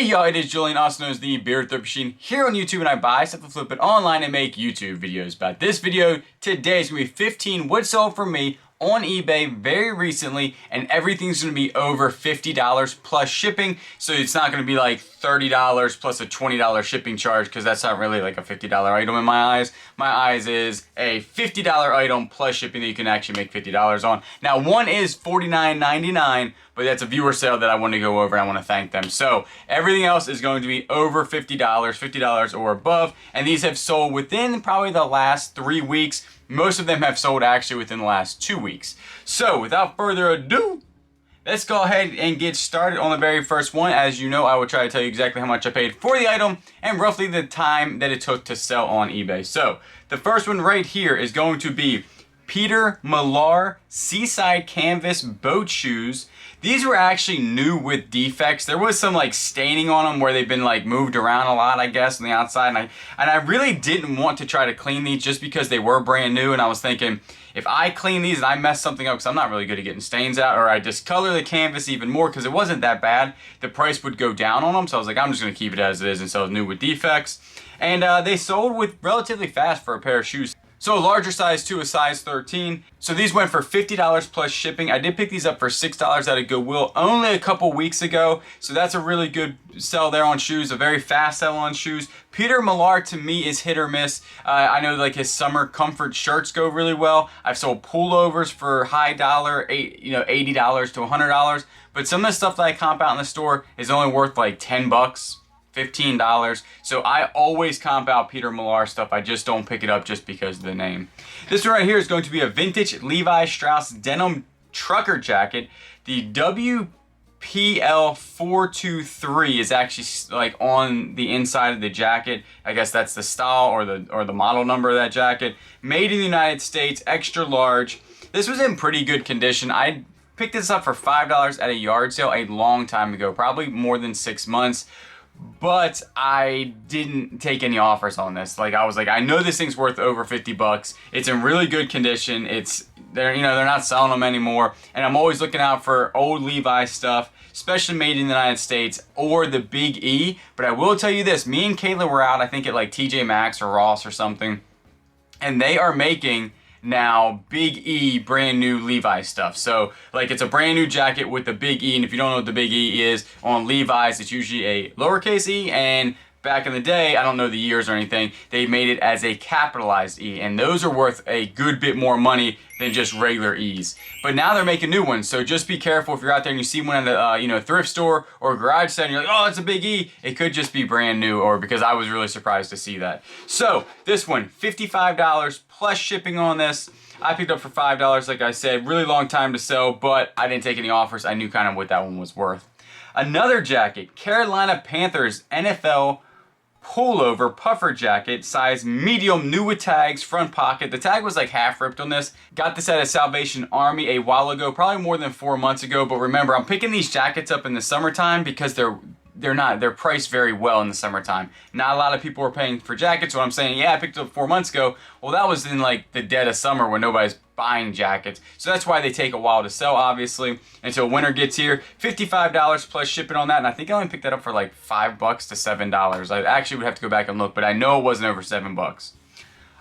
Hey y'all, it is Julian, also known as the Beard Thrift Machine, here on YouTube, and I buy stuff and flip it online and make YouTube videos about. This video today is going to be 15 what sold for me on eBay very recently, and everything's going to be over $50 plus shipping, so it's not going to be like $30 plus a $20 shipping charge, because that's not really like a $50 item in my eyes. My eyes is a $50 item plus shipping that you can actually make $50 on. Now one is $49.99, but that's a viewer sale that I want to go over, and I want to thank them. So everything else is going to be over $50 or above, and these have sold within probably the last 3 weeks. Most of them have sold actually within the last 2 weeks. So without further ado, let's go ahead and get started on the very first one. As you know, I will try to tell you exactly how much I paid for the item and roughly the time that it took to sell on eBay. So the first one right here is going to be Peter Millar Seaside Canvas Boat Shoes. These were actually new with defects. There was some like staining on them where they've been like moved around a lot, I guess, on the outside. And I really didn't want to try to clean these just because they were brand new. And I was thinking, if I clean these and I mess something up, because I'm not really good at getting stains out, or I discolor the canvas even more because it wasn't that bad, the price would go down on them. So I was like, I'm just going to keep it as it is and sell new with defects. And they sold with relatively fast for a pair of shoes. So a larger size too, a size 13. So these went for $50 plus shipping. I did pick these up for $6 at a Goodwill only a couple weeks ago. So that's a really good sell there on shoes, a very fast sell on shoes. Peter Millar to me is hit or miss. I know like his summer comfort shirts go really well. I've sold pullovers for high dollar, $80 to $100. But some of the stuff that I comp out in the store is only worth like 10 bucks. $15. So I always comp out Peter Millar stuff. I just don't pick it up just because of the name. This one right here is going to be a vintage LeviStrauss denim trucker jacket. The WPL423 is actually like on the inside of the jacket. I guess that's the style or the model number of that jacket. Made in the United States, extra large. This was in pretty good condition. I picked this up for $5 at a yard sale a long time ago, probably more than 6 months. But I didn't take any offers on this. Like I was like, I know this thing's worth over 50 bucks. It's in really good condition. They're not selling them anymore. And I'm always looking out for old Levi stuff, especially made in the United States or the Big E. But I will tell you this, me and Kayla were out, I think at like TJ Maxx or Ross or something, and they are making now Big E brand new Levi stuff. So like it's a brand new jacket with the Big E, and if you don't know what the Big E is on Levi's, it's usually a lowercase e, and back in the day, I don't know the years or anything, they made it as a capitalized E, and those are worth a good bit more money than just regular E's. But now they're making new ones, so just be careful if you're out there and you see one in the thrift store or garage sale and you're like, oh, it's a Big E. It could just be brand new, or because I was really surprised to see that. So this one, $55 plus shipping on this. I picked up for $5, like I said, really long time to sell, but I didn't take any offers. I knew kind of what that one was worth. Another jacket, Carolina Panthers NFL pullover puffer jacket, size medium, new with tags, front pocket. The tag was like half ripped on this. Got this at a Salvation Army a while ago, probably more than 4 months ago. But remember, I'm picking these jackets up in the summertime because they're priced very well in the summertime. Not a lot of people are paying for jackets. What I'm saying, yeah, I picked it up 4 months ago. Well, that was in like the dead of summer when nobody's buying jackets. So that's why they take a while to sell, obviously, until winter gets here. $55 plus shipping on that, and I think I only picked that up for like $5 to $7. I actually would have to go back and look, but I know it wasn't over $7.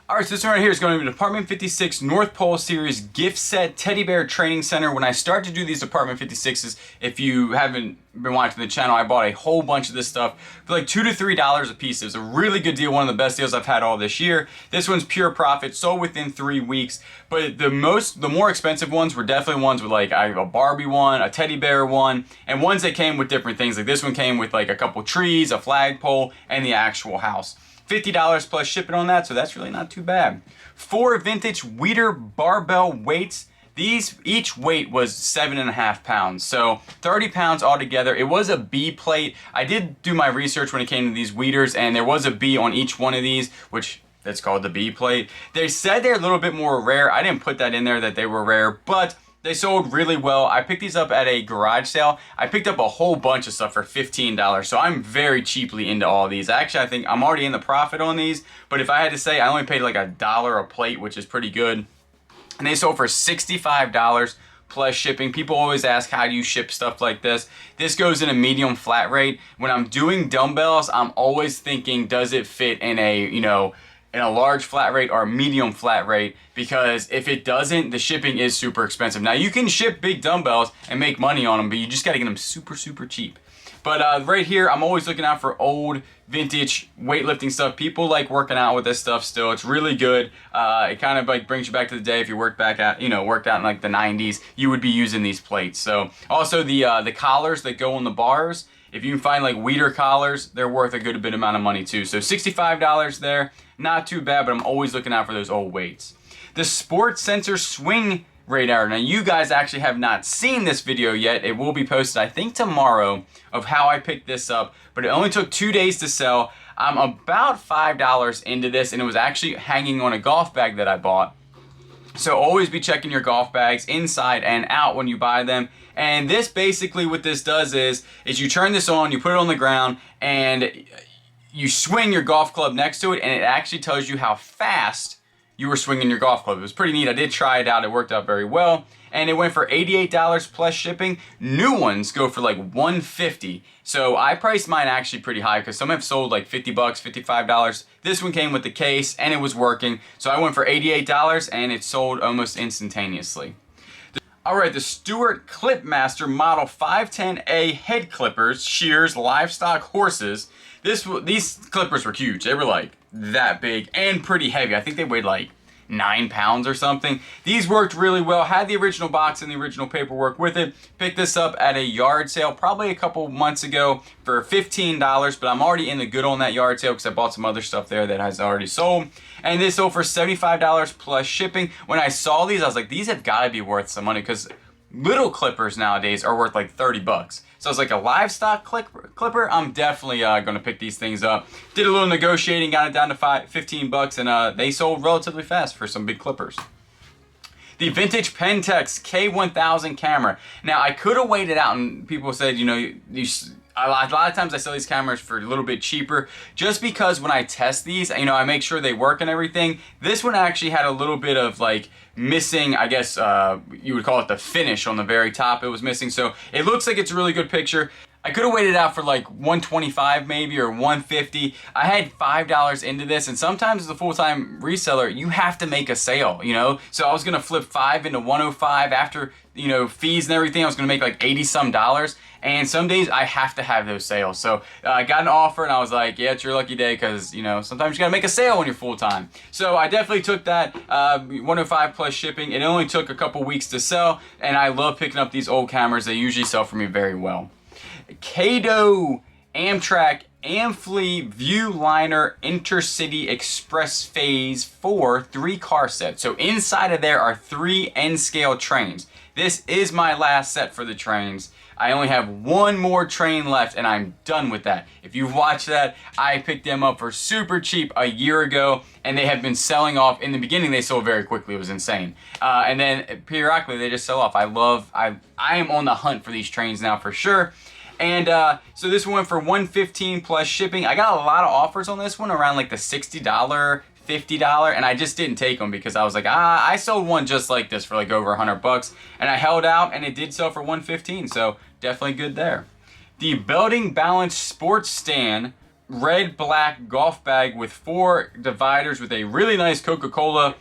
Alright, so this one right here is going to be the Department 56 North Pole Series gift set teddy bear training center. When I start to do these Department 56s, if you haven't been watching the channel, I bought a whole bunch of this stuff for like $2 to $3 a piece. It was a really good deal, one of the best deals I've had all this year. This one's pure profit, sold within 3 weeks. But the more expensive ones were definitely ones with like a Barbie one, a teddy bear one, and ones that came with different things. Like this one came with like a couple trees, a flagpole, and the actual house. $50 plus shipping on that, so that's really not too bad. 4 vintage Weider barbell weights. These, each weight was 7.5 pounds, so 30 pounds altogether. It was a B plate. I did do my research when it came to these Weiders, and there was a B on each one of these, which that's called the B plate. They said they're a little bit more rare. I didn't put that in there that they were rare, but they sold really well. I picked these up at a garage sale. I picked up a whole bunch of stuff for $15, so I'm very cheaply into all these. Actually, I think I'm already in the profit on these, but if I had to say, I only paid like $1 a plate, which is pretty good. And they sold for $65 plus shipping. People always ask, how do you ship stuff like this? This goes in a medium flat rate. When I'm doing dumbbells, I'm always thinking, does it fit in a, you know, in a large flat rate or a medium flat rate? Because if it doesn't, the shipping is super expensive. Now you can ship big dumbbells and make money on them, but you just got to get them super, super cheap. But right here, I'm always looking out for old, vintage weightlifting stuff. People like working out with this stuff still. It's really good. It kind of like brings you back to the day if you worked out in like the 90s, you would be using these plates. So also the collars that go on the bars, if you can find like Weider collars, they're worth a good bit amount of money too. So $65 there, not too bad, but I'm always looking out for those old weights. The Sports Sensor Swing Radar. Now you guys actually have not seen this video yet. It will be posted, I think, tomorrow, of how I picked this up, but it only took 2 days to sell. I'm about $5 into this, and it was actually hanging on a golf bag that I bought. So always be checking your golf bags inside and out when you buy them. And this basically, what this does is you turn this on, you put it on the ground, and you swing your golf club next to it, and it actually tells you how fast you were swinging your golf club. It was pretty neat. I did try it out. It worked out very well. And it went for $88 plus shipping. New ones go for like $150. So I priced mine actually pretty high because some have sold like $50, $55. This one came with the case and it was working. So I went for $88 and it sold almost instantaneously. Alright, the Stewart Clipmaster Model 510A head clippers, shears, livestock horses. These clippers were huge. They were like that big and pretty heavy. I think they weighed like 9 pounds or something. These worked really well. Had the original box and the original paperwork with it. Picked this up at a yard sale probably a couple months ago for $15, but I'm already in the good on that yard sale because I bought some other stuff there that has already sold. And this sold for $75 plus shipping. When I saw these, I was like, these have got to be worth some money because little clippers nowadays are worth like 30 bucks. So I was like, a livestock clipper, I'm definitely going to pick these things up. Did a little negotiating, got it down to 15 bucks, and they sold relatively fast for some big clippers. The vintage Pentax K1000 camera. Now, I could have waited out, and people said, you know, a lot of times I sell these cameras for a little bit cheaper just because when I test these, you know, I make sure they work and everything. This one actually had a little bit of like missing, I guess you would call it the finish on the very top. It was missing, so it looks like it's a really good picture. I could have waited out for like $125 maybe or $150. I had $5 into this, and sometimes as a full-time reseller, you have to make a sale, you know? So I was gonna flip 5 into 105 after, you know, fees and everything. I was gonna make like 80 some dollars. And some days I have to have those sales. So I got an offer and I was like, yeah, it's your lucky day because, you know, sometimes you gotta make a sale when you're full-time. So I definitely took that 105 plus shipping. It only took a couple weeks to sell, and I love picking up these old cameras. They usually sell for me very well. Cato Amtrak Amfleet Viewliner Intercity Express Phase 4 3-car set. So inside of there are 3 N-scale trains. This is my last set for the trains. I only have one more train left and I'm done with that. If you've watched that, I picked them up for super cheap a year ago and they have been selling off. In the beginning, they sold very quickly. It was insane. And then periodically they just sell off. I am on the hunt for these trains now for sure. And so this one went for $115 plus shipping. I got a lot of offers on this one around like the $60, $50, and I just didn't take them because I was like, I sold one just like this for like over 100 bucks, and I held out and it did sell for $115, so definitely good there. The Belting Balance Sports Stand red black golf bag with 4 dividers with a really nice Coca-Cola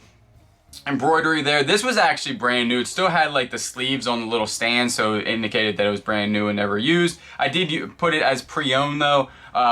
embroidery there. This was actually brand new. It still had like the sleeves on the little stand, so it indicated that it was brand new and never used. I did put it as pre-owned though,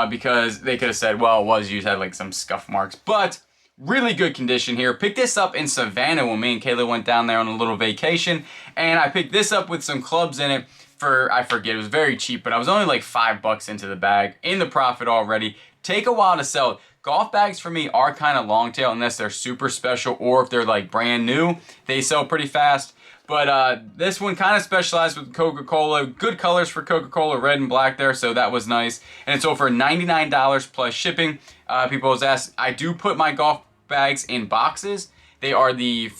because they could have said, well, it was used, had like some scuff marks, but really good condition here. Picked this up in Savannah when me and Kayla went down there on a little vacation, and I picked this up with some clubs in it for, I forget, it was very cheap, but I was only like $5 into the bag, in the profit already. Take a while to sell it. Golf bags for me are kind of long tail unless they're super special or if they're like brand new, they sell pretty fast. But this one kind of specialized with Coca-Cola. Good colors for Coca-Cola, red and black there, so that was nice. And it's sold for $99 plus shipping. People always ask, I do put my golf bags in boxes. They are the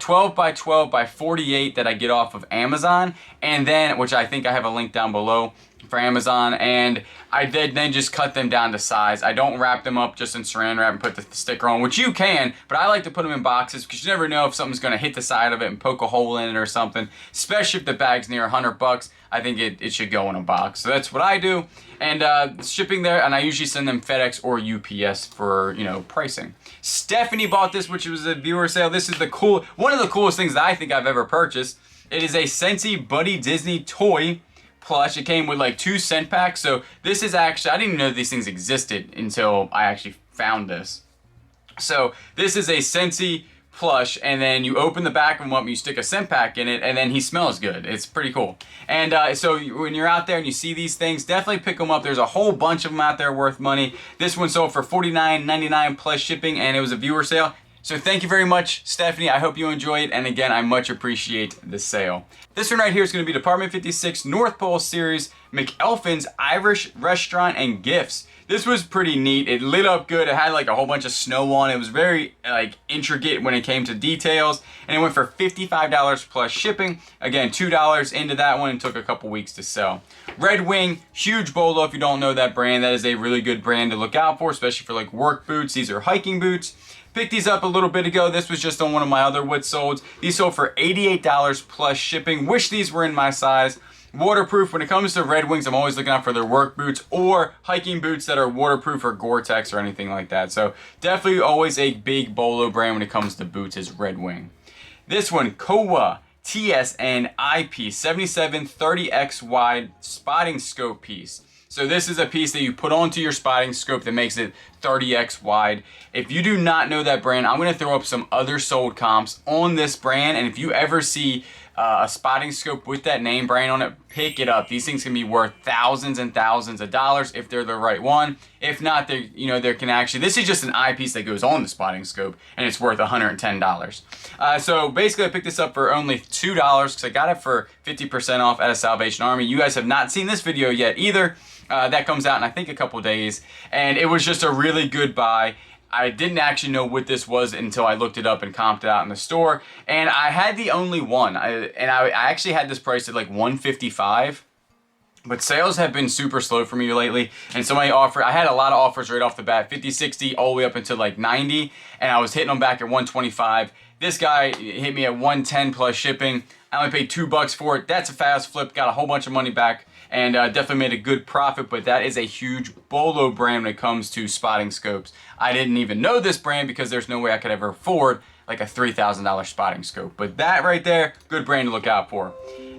12 by 12 by 48 that I get off of Amazon. And then, which I think I have a link down below, for Amazon, and I did then just cut them down to size. I don't wrap them up just in saran wrap and put the sticker on, which you can, but I like to put them in boxes because you never know if something's going to hit the side of it and poke a hole in it or something, especially if the bag's near $100. I think it should go in a box. So that's what I do. And shipping there, and I usually send them FedEx or UPS for, you know, pricing. Stephanie bought this, which was a viewer sale. This is one of the coolest things that I think I've ever purchased. It is a Scentsy Buddy Disney toy plush. It came with like 2 scent packs. So this is actually, I didn't even know these things existed until I actually found this. So this is a Scentsy plush, and then you open the back of them up, you stick a scent pack in it, and then he smells good. It's pretty cool. And so when you're out there and you see these things, definitely pick them up. There's a whole bunch of them out there worth money. This one sold for $49.99 plus shipping, and it was a viewer sale. So thank you very much, Stephanie. I hope you enjoy it. And again, I much appreciate the sale. This one right here is going to be Department 56 North Pole Series McElphin's Irish Restaurant and Gifts. This was pretty neat. It lit up good. It had like a whole bunch of snow on it. It was very like intricate when it came to details. And it went for $55 plus shipping. Again, $2 into that one and took a couple weeks to sell. Red Wing, huge bolo. If you don't know that brand, that is a really good brand to look out for, especially for like work boots. These are hiking boots. Picked these up a little bit ago. This was just on one of my other wood solds. These sold for $88 plus shipping. Wish these were in my size. Waterproof. When it comes to Red Wings, I'm always looking out for their work boots or hiking boots that are waterproof or Gore-Tex or anything like that. So definitely always a big bolo brand when it comes to boots is Red Wing. This one, Kowa TSN eyepiece 7730X wide spotting scope piece. So this is a piece that you put onto your spotting scope that makes it 30x wide. If you do not know that brand, I'm going to throw up some other sold comps on this brand. And if you ever see a spotting scope with that name brand on it, pick it up. These things can be worth thousands and thousands of dollars if they're the right one. If not, they, you know, there can actually, this is just an eyepiece that goes on the spotting scope and it's worth $110. So basically I picked this up for only $2 because I got it for 50% off at a Salvation Army. You guys have not seen this video yet either. That comes out in I think a couple days, and it was just a really good buy. I didn't actually know what this was until I looked it up and comped it out in the store, and I had the only one. I actually had this priced at like $155, but sales have been super slow for me lately, and somebody offered, I had a lot of offers right off the bat, 50, 60, all the way up until like 90, and I was hitting them back at 125. This guy hit me at 110 plus shipping. I only paid $2 for it. That's a fast flip, got a whole bunch of money back, and definitely made a good profit, but that is a huge bolo brand when it comes to spotting scopes. I didn't even know this brand because there's no way I could ever afford like a $3,000 spotting scope, but that right there, good brand to look out for.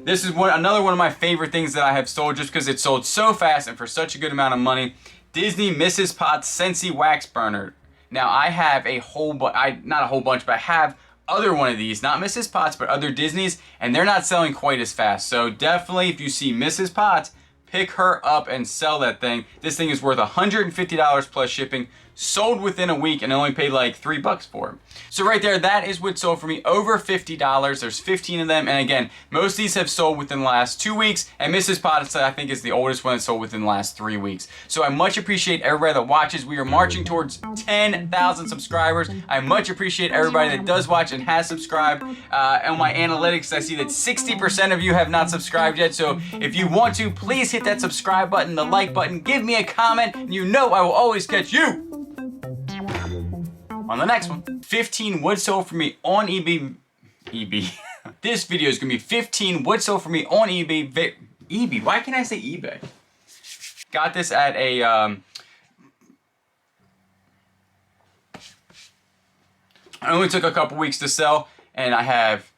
This is another one of my favorite things that I have sold just because it sold so fast and for such a good amount of money. Disney Mrs. Potts Scentsy Wax Burner. Now I have a whole not a whole bunch, but I have other one of these, not Mrs. Potts, but other Disneys, and they're not selling quite as fast. So definitely if you see Mrs. Potts, pick her up and sell that thing. This thing is worth $150 plus shipping. Sold within a week and only paid like $3 for it. So right there, that is what sold for me, over $50. There's 15 of them, and again, most of these have sold within the last 2 weeks, and Mrs. Potts I think is the oldest one that sold within the last 3 weeks. So I much appreciate everybody that watches. We are marching towards 10,000 subscribers. I much appreciate everybody that does watch and has subscribed. On my analytics, I see that 60% of you have not subscribed yet, so if you want to, please hit that subscribe button, the like button, give me a comment, and you know I will always catch you on the next one. 15 would sold for me on eBay. This video is gonna be 15 would sold for me on eBay. eBay, why can't I say eBay? Got this at a I only took a couple weeks to sell, and I have